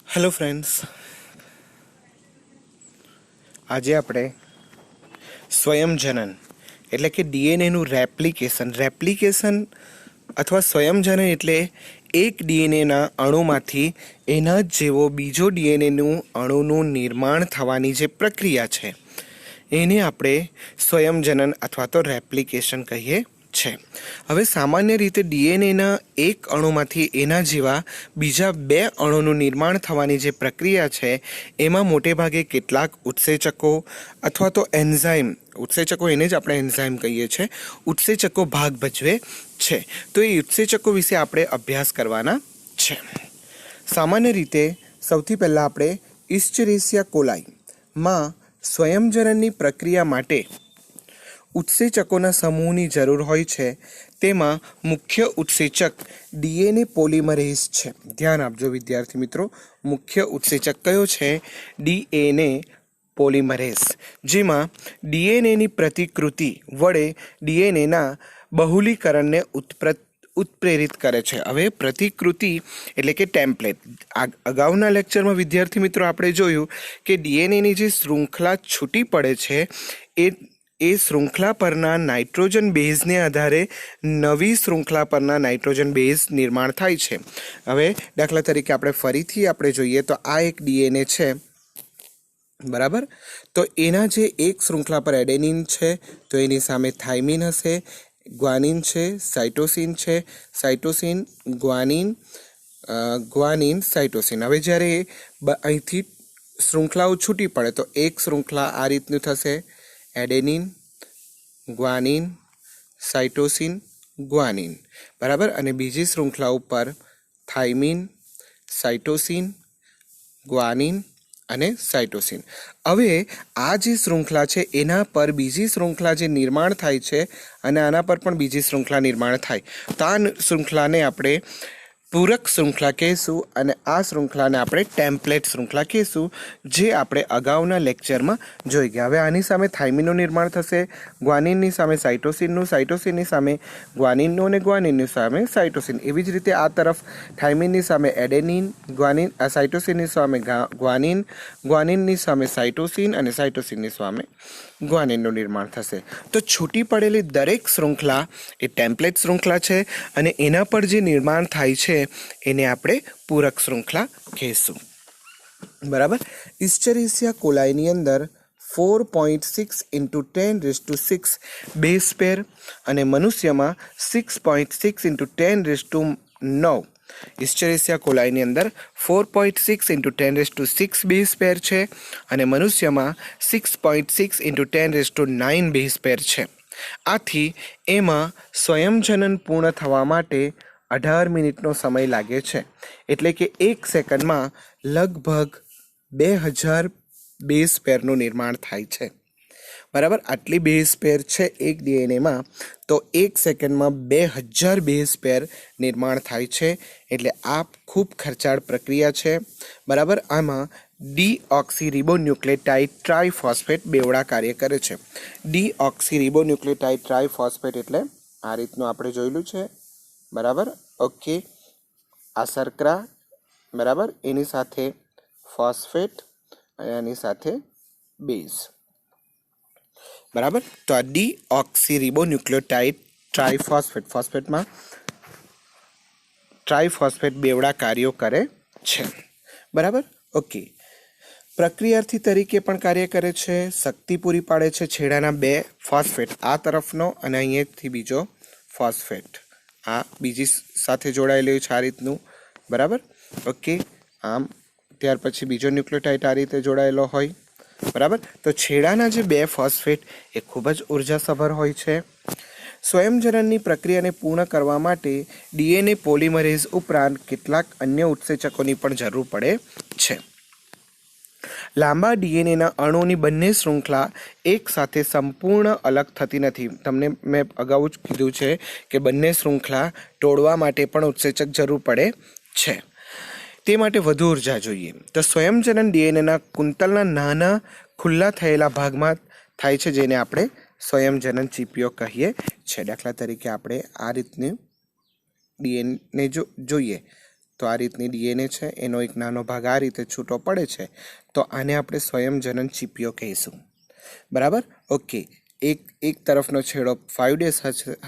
Hello friends, आज આપણે સ્વયં જનન એટલે કે ડીએનએનું રેપ્લિકેશન અથવા સ્વયં જનન એટલે એક ડીએનએના અણુમાંથી એના જ જેવો બીજો ડીએનએનું અણુનું નિર્માણ થવાની જે પ્રક્રિયા છે એને આપણે સ્વયં જનન અથવા તો રેપ્લિકેશન કહીએ છે. હવે સામાન્ય રીતે ડીએનએના એક અણુમાંથી એના જેવા બીજા બે અણુનું નિર્માણ થવાની જે પ્રક્રિયા છે એમાં મોટે ભાગે કેટલાક ઉત્સેચકો અથવા તો એન્ઝાઇમ, ઉત્સેચકો એને જ આપણે એન્ઝાઇમ કહીએ છીએ, ઉત્સેચકો ભાગ ભજવે છે. તો એ ઉત્સેચકો વિશે આપણે અભ્યાસ કરવાના છે. સામાન્ય રીતે સૌથી પહેલાં આપણે ઇસ્ચેરિસિયા કોલાઈમાં સ્વયંજનનની પ્રક્રિયા માટે ઉત્સેચકોના સમૂહની જરૂર હોય છે. તેમાં મુખ્ય ઉત્સેચક ડીએનએ પોલિમરેઝ છે. ધ્યાન આપજો વિદ્યાર્થી મિત્રો, મુખ્ય ઉત્સેચક કયો છે? ડીએનએ પોલિમરેઝ, જેમાં ડીએનએની પ્રતિકૃતિ વડે ડીએનએના બહુલીકરણને ઉત્પ્રેરિત કરે છે. હવે પ્રતિકૃતિ એટલે કે ટેમ્પલેટ, અગાઉના લેક્ચરમાં વિદ્યાર્થી મિત્રો આપણે જોયું કે ડીએનએની જે શૃંખલા છૂટી પડે છે એ શૃંખલા પરના નાઇટ્રોજન બેઝને આધારે નવી શૃંખલા પરના નાઇટ્રોજન બેઝ નિર્માણ થાય છે. હવે દાખલા તરીકે આપણે જોઈએ તો આ એક ડીએનએ છે, બરાબર? તો એના જે એક શૃંખલા પર એડેનિન છે તો એની સામે થાઇમિન હશે, ગ્વાનિન છે, સાઇટોસિન છે, સાઇટોસિન ગ્વાનિન, ગ્વાનિન સાઇટોસિન. હવે જ્યારે અહીંથી શૃંખલાઓ છૂટી પડે તો એક શૃંખલા આ રીતનું થશે, એડેનિન, ગ્વાનિન, સાઇટોસિન, ગ્વાનિન, બરાબર? અને બીજી શૃંખલા ઉપર થાઇમિન, સાઇટોસિન, ગ્વાનિન અને સાઇટોસિન. હવે આ જે શૃંખલા છે એના પર બીજી શૃંખલા જે નિર્માણ થાય છે અને આના પર પણ બીજી શૃંખલા નિર્માણ થાય, તો આ શૃંખલાને આપણે પૂરક શૃંખલા કહીશું અને આ શૃંખલાને આપણે ટેમ્પલેટ શૃંખલા કહીશું, જે આપણે અગાઉના લેક્ચરમાં જોઈ ગયા. હવે આની સામે થાઇમિનનું નિર્માણ થશે, ગ્વાનિનની સામે સાઇટોસિનનું, સાઇટોસિનની સામે ગ્વાનિનનું અને ગ્વાનિનની સામે સાઇટોસિન. એવી જ રીતે આ તરફ થાઇમિનની સામે એડેનિન, ગ્વાનિન, સાઇટોસિનની સામે ગ્વાનિન, ગ્વાનિનની સામે સાઇટોસિન અને સાઇટોસિનની સામે ગ્વાનિનનું નિર્માણ થશે. તો છૂટી પડેલી દરેક શૃંખલા એ ટેમ્પલેટ શૃંખલા છે અને એના પર જે નિર્માણ થાય છે એને આપણે પૂરક શૃંખલા કહીશું, બરાબર? ઇસ્ચેરિસિયા કોલાઈની અંદર 4.6 × 10⁶ બેઝ પેર અને મનુષ્યમાં 6.6 × 10⁹ ઇસ્ચેરિસિયા કોલાઈની અંદર 4.6 × 10⁶ બેઝ પેર છે અને મનુષ્યમાં 6.6 × 10⁹ બેઝ પેર છે. આથી એમાં સ્વયંજનન પૂર્ણ થવા માટે 18 મિનિટનો સમય લાગે છે. એટલે કે 1 સેકન્ડમાં લગભગ 2000 બેઝ પેરનું નિર્માણ થાય છે, બરાબર? આટલી બેઝ પેર છે એક ડીએનએમાં, તો 1 સેકન્ડમાં 2000 બેઝ પેર નિર્માણ થાય છે. એટલે આ ખૂબ ખર્ચાળ પ્રક્રિયા છે, બરાબર? આમાં ડીઓક્સીરિબોન્યુક્લિયોટાઇડ ટ્રાઇફોસ્ફેટ બેવડા કાર્ય કરે છે. ડીઓક્સીરિબોન્યુક્લિયોટાઇડ ટ્રાઇફોસ્ફેટ એટલે આ રીતનું આપણે જોયેલું છે, બરાબર? ઓકે, આ શર્કરા, બરાબર? એની સાથે ફોસ્ફેટ અને એની સાથે બેઝ, બરાબર? તો આ ડીઓક્સીરિબોન્યુક્લિયોટાઇડ ટ્રાઇફોસ્ફેટ, ફોસ્ફેટમાં ટ્રાઇફોસ્ફેટ બેવડા કાર્યો કરે છે, બરાબર? ઓકે, પ્રક્રિયાર્થી તરીકે પણ કાર્ય કરે છે, શક્તિ પૂરી પાડે છે. છેડાના બે ફોસ્ફેટ, આ તરફનો અને અહીંયાથી બીજો ફોસ્ફેટ આ બીજી સાથે જોડાયેલું છે આ રીતનું, બરાબર? ઓકે, આમ ત્યાર પછી બીજો ન્યુક્લિયોટાઇડ આ રીતે જોડાયેલો હોય, બરાબર? તો છેડાના જે બે ફોસ્ફેટ એ ખૂબ જ ઉર્જાસભર હોય છે. સ્વયંજનનની પ્રક્રિયાને પૂર્ણ કરવા માટે ડીએનએ પોલિમરેઝ ઉપરાંત કેટલાક અન્ય ઉત્સેચકોની પણ જરૂર પડે છે. લાંબા ડીએનએના અણુની બંને શૃંખલા એક સાથે સંપૂર્ણ અલગ થતી નથી. તમને મેં અગાઉ જ કીધું છે કે બંને શૃંખલા તોડવા માટે પણ ઉત્સેચક જરૂર પડે છે. તે માટે વધુ ઉર્જા જોઈએ. તો સ્વયંજનન ડીએનએના કુંતલના નાના ખુલ્લા થયેલા ભાગમાં થાય છે, જેને આપણે સ્વયંજનન ચીપીઓ કહીએ છીએ. દાખલા તરીકે આપણે આ રીતની ડીએનએ જોઈએ તો આ રીતની ડીએનએ છે, એનો એક નાનો ભાગ આ રીતે છૂટો પડે છે, તો આને આપણે સ્વયંજનન ચીપીઓ કહીશું. બરાબર. ઓકે. એક તરફનો છેડો 5 ડેશ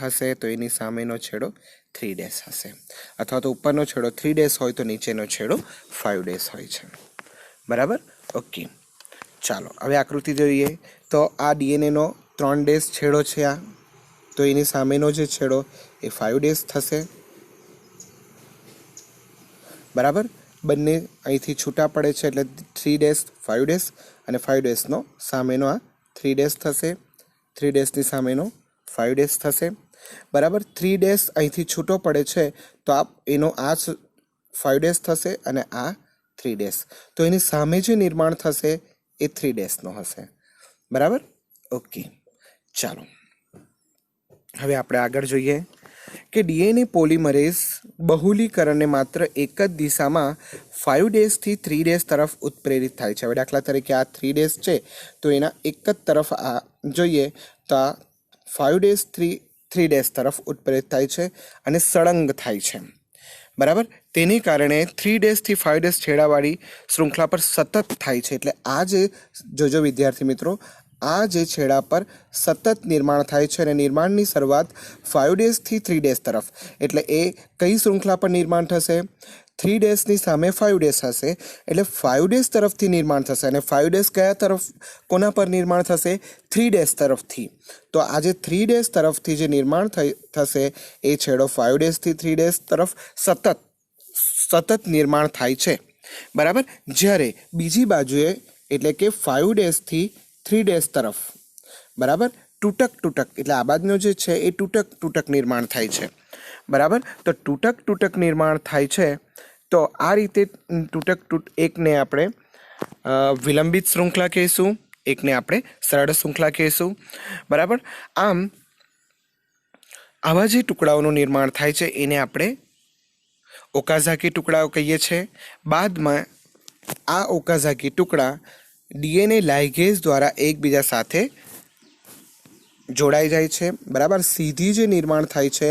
હશે તો એની સામેનો છેડો 3 ડેશ હશે, અથવા તો ઉપરનો છેડો 3 ડેશ હોય તો નીચેનો છેડો 5 ડેશ હોય છે. બરાબર. ઓકે, ચાલો હવે આકૃતિ જોઈએ. તો આ ડીએનએનો 3 ડેશ છેડો છે આ, તો એની સામેનો જે છેડો એ 5 ડેશ થશે. બરાબર. બંને અહીંથી છૂટા પડે છે એટલે 3 ડેશ 5 ડેશ, અને 5 ડેશનો સામેનો આ 3 ડેશ થશે, 3 ડેશની સામેનો 5 ડેશ થશે. બરાબર. 3 ડેશ અહીંથી છૂટો પડે છે તો એનો આ 5 ડેશ થશે અને આ 3 ડેશ, તો એની સામે જે નિર્માણ થશે એ 3 ડેશનો હશે. બરાબર. ઓકે, ચાલો હવે આપણે આગળ જોઈએ કે ડીએનએ પોલિમરેઝ બહુલીકરણને માત્ર એક જ દિશામાં 5 ડેશથી 3 ડેશ તરફ ઉત્પ્રેરિત થાય છે. હવે દાખલા તરીકે આ 3 ડેશ છે તો એના એક જ તરફ આ જોઈએ તો આ 5 ડેશ 3 ડેશ તરફ ઉત્પ્રેરિત થાય છે અને સળંગ થાય છે. બરાબર. તેને કારણે 3 ડેશથી 5 ડેશ છેડાવાળી શૃંખલા પર સતત થાય છે. એટલે આ જે જોજો વિદ્યાર્થી મિત્રો, આ જે છેડા પર સતત નિર્માણ થાય છે અને નિર્માણની શરૂઆત 5 ડેશથી 3 ડેશ તરફ, એટલે એ કઈ શૃંખલા પર નિર્માણ થશે? 3 ડેશની સામે 5 ડેશ હશે એટલે 5 ડેશ તરફથી નિર્માણ થશે. અને 5 ડેશ કયા તરફ, કોના પર નિર્માણ થશે? 3 ડેશ તરફથી. તો આ જે 3 ડેશ તરફથી જે નિર્માણ થશે એ છેડો 5 ડેશથી 3 ડેશ તરફ સતત નિર્માણ થાય છે. બરાબર. જ્યારે બીજી બાજુએ એટલે કે 5 ડેશથી 3 ડેશ તરફ, બરાબર, તૂટક એટલે આ બાજુનો જે છે એ તૂટક નિર્માણ થાય છે. બરાબર. તો તૂટક નિર્માણ થાય છે. તો આ રીતે એકને આપણે વિલંબિત શૃંખલા કહીશું, એકને આપણે સરળ શૃંખલા કહીશું. બરાબર. આમ આવા જે ટુકડાઓનું નિર્માણ થાય છે એને આપણે ઓકાઝાકી ટુકડાઓ કહીએ છીએ. બાદમાં આ ઓકાઝાકી ટુકડા ડીએનએ લાઇગેઝ દ્વારા એકબીજા સાથે જોડાઈ જાય છે. બરાબર. સીધી જે નિર્માણ થાય છે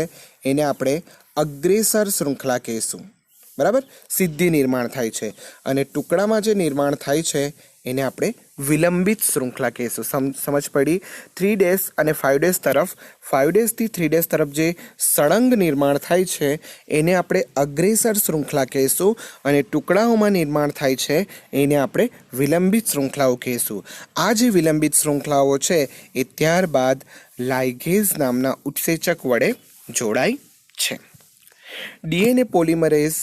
એને આપણે અગ્રેસર શૃંખલા કહીશું. બરાબર. સીધી નિર્માણ થાય છે. અને ટુકડામાં જે નિર્માણ થાય છે એને આપણે વિલંબિત શૃંખલા કહીશું. સમજ પડી? 3 ડેશ અને 5 ડેશ તરફ, 5 ડેશથી 3 ડેશ તરફ જે સળંગ નિર્માણ થાય છે એને આપણે અગ્રેસર શૃંખલા કહીશું, અને ટુકડાઓમાં નિર્માણ થાય છે એને આપણે વિલંબિત શૃંખલાઓ કહીશું. આ જે વિલંબિત શૃંખલાઓ છે એ ત્યારબાદ લાઇગેઝ નામના ઉત્સેચક વડે જોડાય છે. ડીએનએ પોલિમરેઝ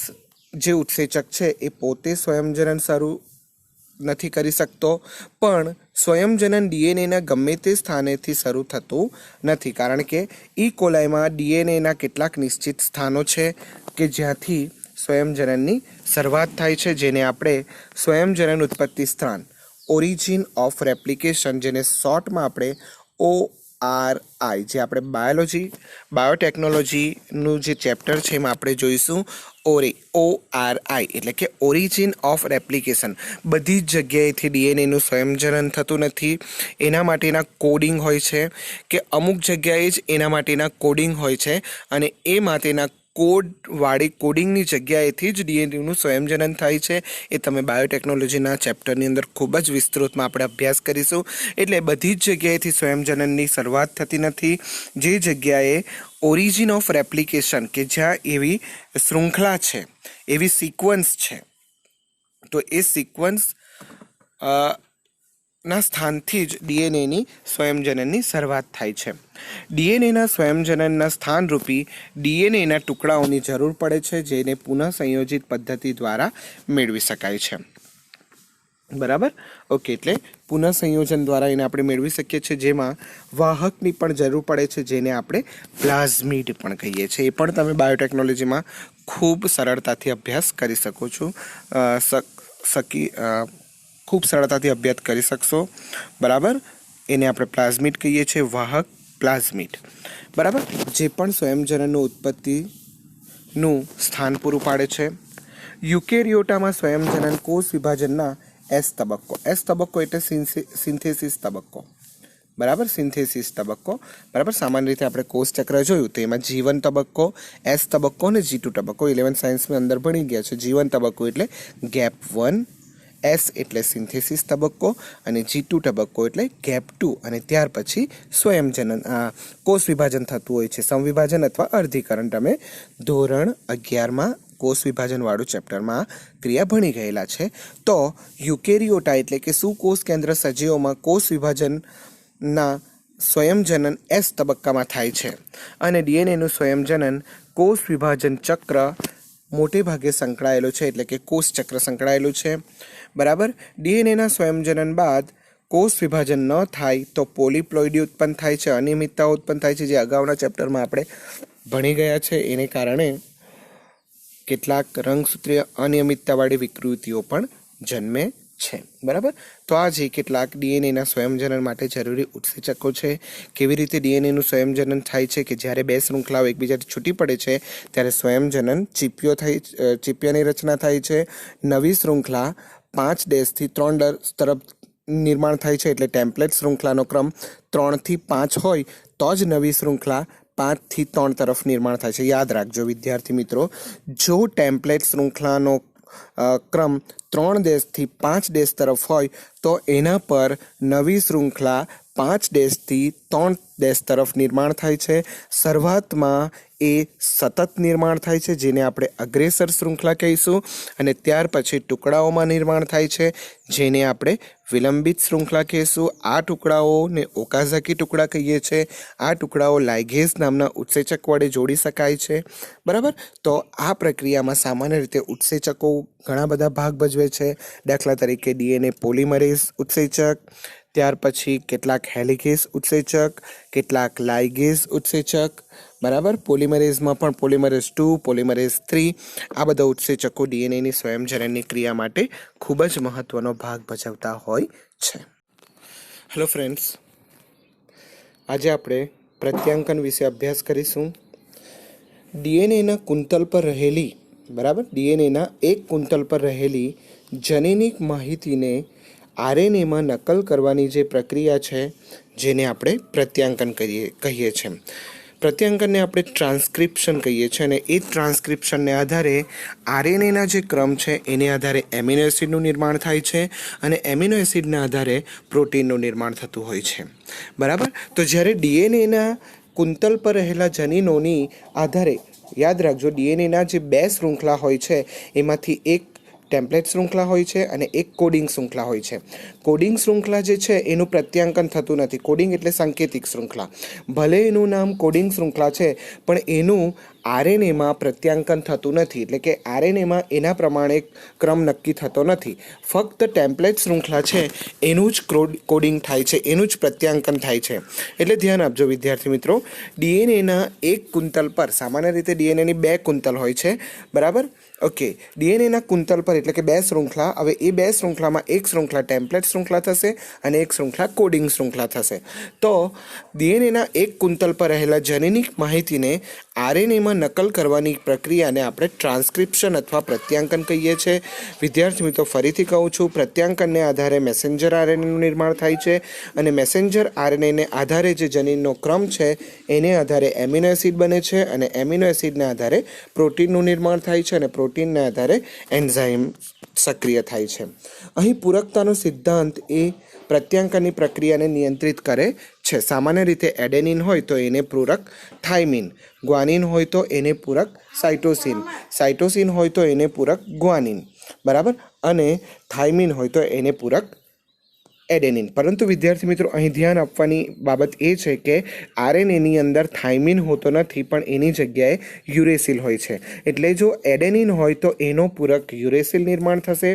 જે ઉત્સેચક છે એ પોતે સ્વયંજનન શરૂ નથી કરી શકતો, પણ સ્વયંજનન ડીએનએના ગમે તે સ્થાનેથી શરૂ થતું નથી, કારણ કે ઈ કોલાઈમાં ડીએનએના કેટલાક નિશ્ચિત સ્થાનો છે કે જ્યાંથી સ્વયંજનનની શરૂઆત થાય છે, જેને આપણે સ્વયંજનન ઉત્પત્તિ સ્થાન, ઓરિજિન ઓફ રેપ્લિકેશન, જેને શોર્ટમાં આપણે ORI, જે આપણે બાયોટેકનોલોજીનું જે ચેપ્ટર છે એમાં આપણે જોઈશું ORI એટલે કે ઓરિજિન ઓફ રેપ્લિકેશન. બધી જ જગ્યાએથી ડીએનએનું સ્વયંજનન થતું નથી. એના માટેના કોડિંગ હોય છે કે અમુક જગ્યાએ જ એના માટેના કોડિંગ હોય છે, અને એ માટેના કોડવાળી કોડિંગની જગ્યાએથી જ ડીએનએનું સ્વયંજનન થાય છે. એ તમે બાયોટેકનોલોજીના ચેપ્ટરની અંદર ખૂબ જ વિસ્તૃતમાં આપણે અભ્યાસ કરીશું. એટલે બધી જ જગ્યાએથી સ્વયંજનનની શરૂઆત થતી નથી. જે જગ્યાએ ઓરિજિન ઓફ રેપ્લિકેશન, કે જ્યાં એવી શૃંખલા છે, એવી સિક્વન્સ છે, તો એ સિક્વન્સ ના સ્થાનથી જ ડીએનએની સ્વયંજનનની શરૂઆત થાય છે. ડીએનએના સ્વયંજનનના સ્થાનરૂપી ડીએનએના ટુકડાઓની જરૂર પડે છે, જેને પુનઃ સંયોજિત પદ્ધતિ દ્વારા મેળવી શકાય છે. બરાબર. ઓકે. એટલે પુનઃ સંયોજન દ્વારા એને આપણે મેળવી શકીએ છીએ, જેમાં વાહકની પણ જરૂર પડે છે, જેને આપણે પ્લાઝમિડ પણ કહીએ છીએ. એ પણ તમે બાયોટેકનોલોજીમાં ખૂબ સરળતાથી અભ્યાસ કરી શકો છો, ખૂબ સરળતાથી અભ્યાસ કરી શકશો. બરાબર. એને આપણે પ્લાઝમિડ કહીએ છીએ, વાહક પ્લાઝમિડ. બરાબર. જે પણ સ્વયંજનનનું ઉત્પત્તિનું સ્થાન પૂરું પાડે છે. યુકેરિયોટામાં સ્વયંજનન કોષ વિભાજનના S તબક્કો એટલે સિન્થેસિસ તબક્કો. બરાબર, સિન્થેસિસ તબક્કો. બરાબર, સામાન્ય રીતે આપણે કોષ ચક્ર જોયું તો એમાં જીવન તબક્કો, એસ તબક્કો અને G2 તબક્કો 11th સાયન્સની અંદર ભણી ગયા છે. જીવન તબક્કો એટલે ગેપ 1, એસ એટલે સિન્થેસિસ તબક્કો અને G2 તબક્કો એટલે ગેપ 2 અને ત્યાર પછી સ્વયંજનન કોષ વિભાજન થતું હોય છે. સંવિભાજન અથવા અર્ધીકરણ તમે ધોરણ 11માં કોષ વિભાજનવાળું ચેપ્ટરમાં ક્રિયા ભણી ગયેલા છે. તો યુકેરિયોટા એટલે કે સુકોષ કેન્દ્ર સજીવોમાં કોષ વિભાજનના સ્વયંજનન એસ તબક્કામાં થાય છે અને ડીએનએનું સ્વયંજનન કોષ વિભાજન ચક્ર મોટે ભાગે સંકળાયેલું છે, એટલે કે કોષ ચક્ર સંકળાયેલું છે. બરાબર, ડીએનએના સ્વયંજનન બાદ કોષ વિભાજન ન થાય તો પોલિપ્લોઇડી ઉત્પન્ન થાય છે, અનિયમિતતાઓ ઉત્પન્ન થાય છે, જે અગાઉના ચેપ્ટરમાં આપણે ભણી ગયા છે. એને કારણે કેટલાક રંગસૂત્રીય અનિયમિતતાવાળી વિકૃતિઓ પણ જન્મે છે. બરાબર, તો આ જે કેટલાક ડીએનએના સ્વયંજનન માટે જરૂરી ઉત્સેચકો છે. કેવી રીતે ડીએનએનું સ્વયંજનન થાય છે કે જ્યારે બે શૃંખલાઓ એકબીજાથી છૂટી પડે છે ત્યારે સ્વયંજનન ચીપિયાની રચના થાય છે. નવી શૃંખલા 5 ડેશથી 3 ડેશ તરફ નિર્માણ થાય છે, એટલે ટેમ્પલેટ શૃંખલાનો ક્રમ 3 થી 5 હોય તો જ નવી શૃંખલા 5 થી 3 તરફ નિર્માણ થાય છે. યાદ રાખજો વિદ્યાર્થી મિત્રો, જો ટેમ્પલેટ શૃંખલાનો ક્રમ 3 ડેશથી 5 ડેશ તરફ હોય તો એના પર નવી શૃંખલા 5 ડેશથી 3 ડેશ તરફ નિર્માણ થાય છે. શરૂઆતમાં એ સતત નિર્માણ થાય છે, જેને આપણે અગ્રેસર શૃંખલા કહીશું, અને ત્યાર પછી ટુકડાઓમાં નિર્માણ થાય છે, જેને આપણે વિલંબિત શૃંખલા કહીશું. આ ટુકડાઓને ઓકાઝાકી ટુકડા કહીએ છીએ. આ ટુકડાઓ લાઇગેઝ નામના ઉત્સેચક વડે જોડી શકાય છે. બરાબર, તો આ પ્રક્રિયામાં સામાન્ય રીતે ઉત્સેચકો ઘણા બધા ભાગ ભજવે છે. દાખલા તરીકે ડીએનએ પોલિમરેઝ ઉત્સેચક, ત્યાર પછી કેટલાક હેલિકેઝ ઉત્સેચક, કેટલાક લાઇગેઝ ઉત્સેચક. બરાબર, પોલિમરેઝમાં પણ પોલિમરેઝ 2, પોલિમરેઝ 3 આ બધા ઉત્સેચકો ડીએનએની સ્વયંજનનની ક્રિયા માટે ખૂબ જ મહત્વનો ભાગ ભજવતા હોય છે. હેલો ફ્રેન્ડ્સ, આજે આપણે પ્રત્યાંકન વિશે અભ્યાસ કરીશું. ડીએનએના કુંતલ પર રહેલી ડીએનએના એક કુંતલ પર રહેલી જનીનિક માહિતીને આરએનએમાં નકલ કરવાની જે પ્રક્રિયા છે જેને આપણે પ્રત્યાંકન કહીએ છીએ. પ્રત્યાંકનને આપણે ટ્રાન્સક્રિપ્શન કહીએ છીએ, અને એ ટ્રાન્સક્રિપ્શનને આધારે આરએનએના જે ક્રમ છે એને આધારે એમિનો એસિડનું નિર્માણ થાય છે, અને એમિનો એસિડના આધારે પ્રોટીનનું નિર્માણ થતું હોય છે. બરાબર, તો જ્યારે ડીએનએના કુંતલ પર રહેલા જનીનોની આધારે યાદ રાખજો, ડીએનએના જે 2 શૃંખલા હોય છે એમાંથી એક ટેમ્પલેટ શૃંખલા હોય છે અને એક કોડિંગ શૃંખલા હોય છે. કોડિંગ શૃંખલા જે છે એનું પ્રત્યાંકન થતું નથી. કોડિંગ એટલે સાંકેતિક શૃંખલા. ભલે એનું નામ કોડિંગ શૃંખલા છે પણ એનું આરએનએમાં પ્રત્યાંકન થતું નથી, એટલે કે આરએનએમાં એના પ્રમાણે ક્રમ નક્કી થતો નથી. ફક્ત ટેમ્પલેટ શૃંખલા છે એનું જ કોડિંગ થાય છે, એનું જ પ્રત્યાંકન થાય છે. એટલે ધ્યાન આપજો વિદ્યાર્થી મિત્રો, ડીએનએના એક કુંતલ પર સામાન્ય રીતે ડીએનએની 2 કુંતલ હોય છે. બરાબર, ઓકે, ડીએનએના કુંતલ પર એટલે કે 2 શૃંખલા. હવે એ 2 શૃંખલામાં એક શૃંખલા ટેમ્પલેટ શૃંખલા થશે અને એક શૃંખલા કોડિંગ શૃંખલા થશે. તો ડીએનએના એક કુંતલ પર રહેલા જનીનિક માહિતીને આરએનએમાં નકલ કરવાની પ્રક્રિયાને આપણે ટ્રાન્સક્રિપ્શન અથવા પ્રત્યાંકન કહીએ છીએ. વિદ્યાર્થી મિત્રો, ફરીથી કહું છું, પ્રત્યાંકનને આધારે મેસેન્જર આરએનએનું નિર્માણ થાય છે, અને મેસેન્જર આરએનએને આધારે જે જનીનનો ક્રમ છે એને આધારે એમિનો એસિડ બને છે, અને એમિનો એસિડના આધારે પ્રોટીનનું નિર્માણ થાય છે, અને પ્રોટીનના આધારે એન્ઝાઇમ સક્રિય થાય છે. અહીં પૂરકતાનો સિદ્ધાંત એ પ્રત્યાંકનની પ્રક્રિયાને નિયંત્રિત કરે છે. સામાન્ય રીતે એડેનિન હોય તો એને પૂરક થાઇમિન, ગ્વાનિન હોય તો એને પૂરક સાઇટોસિન, સાઇટોસિન હોય તો એને પૂરક ગ્વાનિન. બરાબર, અને થાઇમિન હોય તો એને પૂરક એડેનિન. પરંતુ વિદ્યાર્થી મિત્રો, અહીં ધ્યાન આપવાની બાબત એ છે કે આરએનએની અંદર થાઇમિન હોતો નથી, પણ એની જગ્યાએ યુરેસિલ હોય છે. એટલે જો એડેનિન હોય તો એનો પૂરક યુરેસિલ નિર્માણ થશે.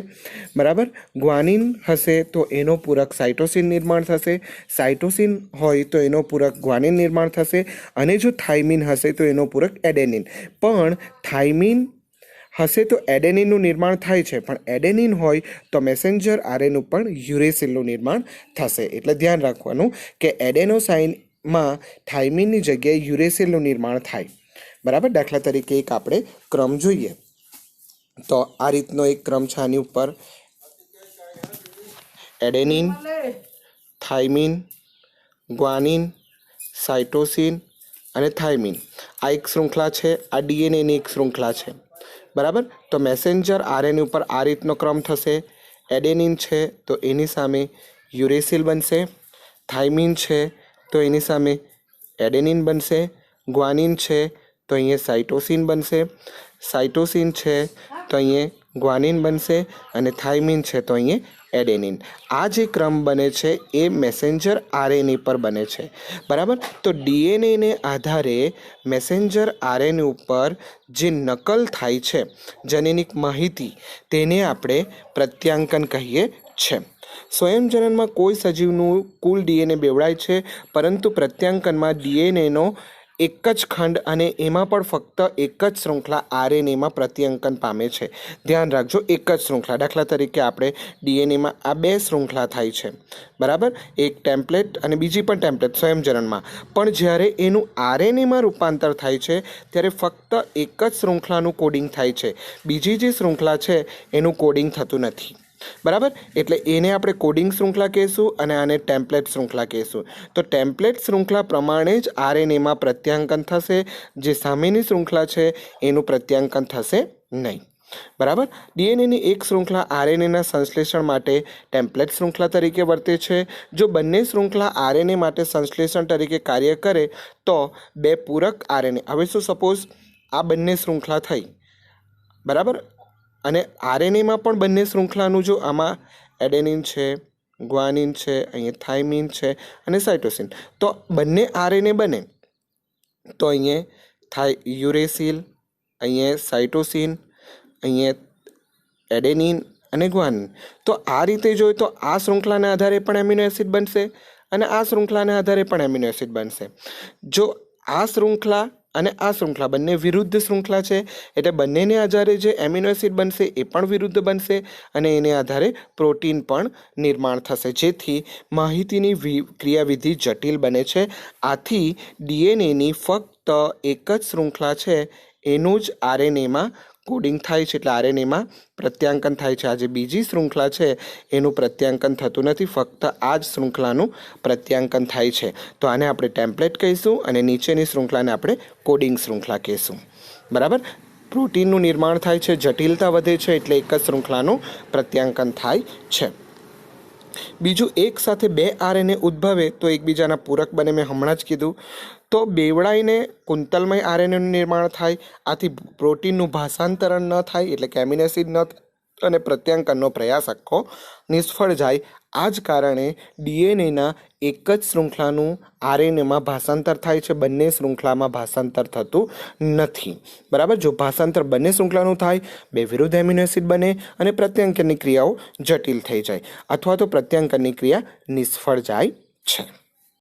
બરાબર, ગ્વાનિન હશે તો એનો પૂરક સાઇટોસિન નિર્માણ થશે, સાઇટોસિન હોય તો એનો પૂરક ગ્વાનિન નિર્માણ થશે, અને જો થાઇમિન હશે તો એનો પૂરક એડેનિન. પણ થાઇમિન હશે તો એડેનિનનું નિર્માણ થાય છે, પણ એડેનિન હોય તો મેસેન્જર આરએનએ પણ યુરેસિલનું નિર્માણ થશે. એટલે ધ્યાન રાખવાનું કે એડેનોસાઇનમાં થાઇમિનની જગ્યાએ યુરેસિલનું નિર્માણ થાય. બરાબર, દાખલા તરીકે એક આપણે ક્રમ જોઈએ તો આ રીતનો એક ક્રમ છે. આની ઉપર એડેનિન, થાઇમિન, ગ્વાનિન, સાઇટોસિન અને થાઇમિન. આ એક શૃંખલા છે, આ ડીએનએની એક શૃંખલા છે. બરાબર. તો મેસેન્જર આરએનએ ઉપર આ રીતનો ક્રમ થશે. એડેનિન છે તો એની સામે યુરેસિલ બનશે. થાઇમિન છે તો એની સામે એડેનિન બનશે. ગ્વાનિન છે તો અહીંયા સાઇટોસિન બનશે. સાઇટોસિન છે તો અહીંયા ગ્વાનિન બનશે અને થાઇમિન છે તો અહીંયા એડેનિન. આ જે ક્રમ બને છે એ મેસેન્જર આરએનએ પર બને છે. બરાબર. તો ડીએનએને આધારે મેસેન્જર આરએનએ ઉપર જે નકલ થાય છે જનીનિક માહિતી, તેને આપણે પ્રત્યાંકન કહીએ છીએ. સ્વયંજનનમાં કોઈ સજીવનું કુલ ડીએનએ બેવડાય છે, પરંતુ પ્રત્યાંકનમાં ડીએનએનો એક જ ખંડ અને એમાં પણ ફક્ત એક જ શૃંખલા આરએનએમાં પ્રત્યાંકન પામે છે. ધ્યાન રાખજો, એક જ શૃંખલા. દાખલા તરીકે આપણે ડીએનએમાં આ 2 શૃંખલા થાય છે. બરાબર. એક ટેમ્પલેટ અને બીજી પણ ટેમ્પલેટ સ્વયંજનનમાં. પણ જ્યારે એનું આરએનએમાં રૂપાંતર થાય છે ત્યારે ફક્ત એક જ શૃંખલાનું કોડિંગ થાય છે. બીજી જે શૃંખલા છે એનું કોડિંગ થતું નથી. બરાબર. એટલે એને આપણે કોડિંગ શૃંખલા કહીશું અને આને ટેમ્પલેટ શૃંખલા કહીશું. તો ટેમ્પલેટ શૃંખલા પ્રમાણે જ આરએનએમાં પ્રત્યાંકન થશે. જે સામેની શૃંખલા છે એનું પ્રત્યાંકન થશે નહીં. બરાબર. ડીએનએની એક શૃંખલા આરએનએના સંશ્લેષણ માટે ટેમ્પલેટ શૃંખલા તરીકે વર્તે છે. જો બંને શૃંખલા આરએનએ માટે સંશ્લેષણ તરીકે કાર્ય કરે તો 2 પૂરક આરએનએ. હવે શું, સપોઝ આ બંને શૃંખલા થઈ. બરાબર. અને આરએનએમાં પણ બંને શૃંખલાનું, જો આમાં એડેનિન છે, ગ્વાનિન છે, અહીંયા થાઇમિન છે અને સાઇટોસિન, તો બંને આરએનએ બને તો અહીંયા યુરેસિલ, અહીંયા સાઇટોસિન, અહીંયા એડેનિન અને ગ્વાનિન. તો આ રીતે જોઈએ તો આ શૃંખલાના આધારે પણ એમિનો એસિડ બનશે અને આ શૃંખલાના આધારે પણ એમિનો એસિડ બનશે. જો આ શૃંખલા અને આ શૃંખલા બંને વિરુદ્ધ શૃંખલા છે, એટલે બંનેને આધારે જે એમિનો એસિડ બનશે એ પણ વિરુદ્ધ બનશે અને એને આધારે પ્રોટીન પણ નિર્માણ થશે, જેથી માહિતીની ક્રિયાવિધિ જટિલ બને છે. આથી ડીએનએની ફક્ત એક જ શૃંખલા છે એનું જ આરએનએમાં કોડિંગ થાય છે, એટલે આરએનએમાં પ્રત્યાંકન થાય છે. આ જે બીજી શૃંખલા છે એનું પ્રત્યાંકન થતું નથી, ફક્ત આ જ શૃંખલાનું પ્રત્યાંકન થાય છે. તો આને આપણે ટેમ્પલેટ કહીશું અને નીચેની શૃંખલાને આપણે કોડિંગ શૃંખલા કહીશું. બરાબર. પ્રોટીનનું નિર્માણ થાય છે, જટિલતા વધે છે, એટલે એક જ શૃંખલાનું પ્રત્યાંકન થાય છે. બીજું, એક સાથે 2 આરએનએ ઉદ્ભવે તો એકબીજાના પૂરક બને. મેં હમણાં જ કીધું. તો બેવડાઈને કુંતલમય આરએનએનું નિર્માણ થાય. આથી પ્રોટીનનું ભાષાંતરણ ન થાય, એટલે કે એમિનો એસિડ ન અને પ્રત્યાંકનનો પ્રયાસ આખો નિષ્ફળ જાય. આ જ કારણે ડીએનએના એક જ શૃંખલાનું આરએનએમાં ભાષાંતર થાય છે, બંને શૃંખલામાં ભાષાંતર થતું નથી. બરાબર. જો ભાષાંતર બંને શૃંખલાનું થાય, 2 વિરુદ્ધ એમિનો એસિડ બને અને પ્રત્યાંકનની ક્રિયાઓ જટિલ થઈ જાય અથવા તો પ્રત્યાંકનની ક્રિયા નિષ્ફળ જાય છે.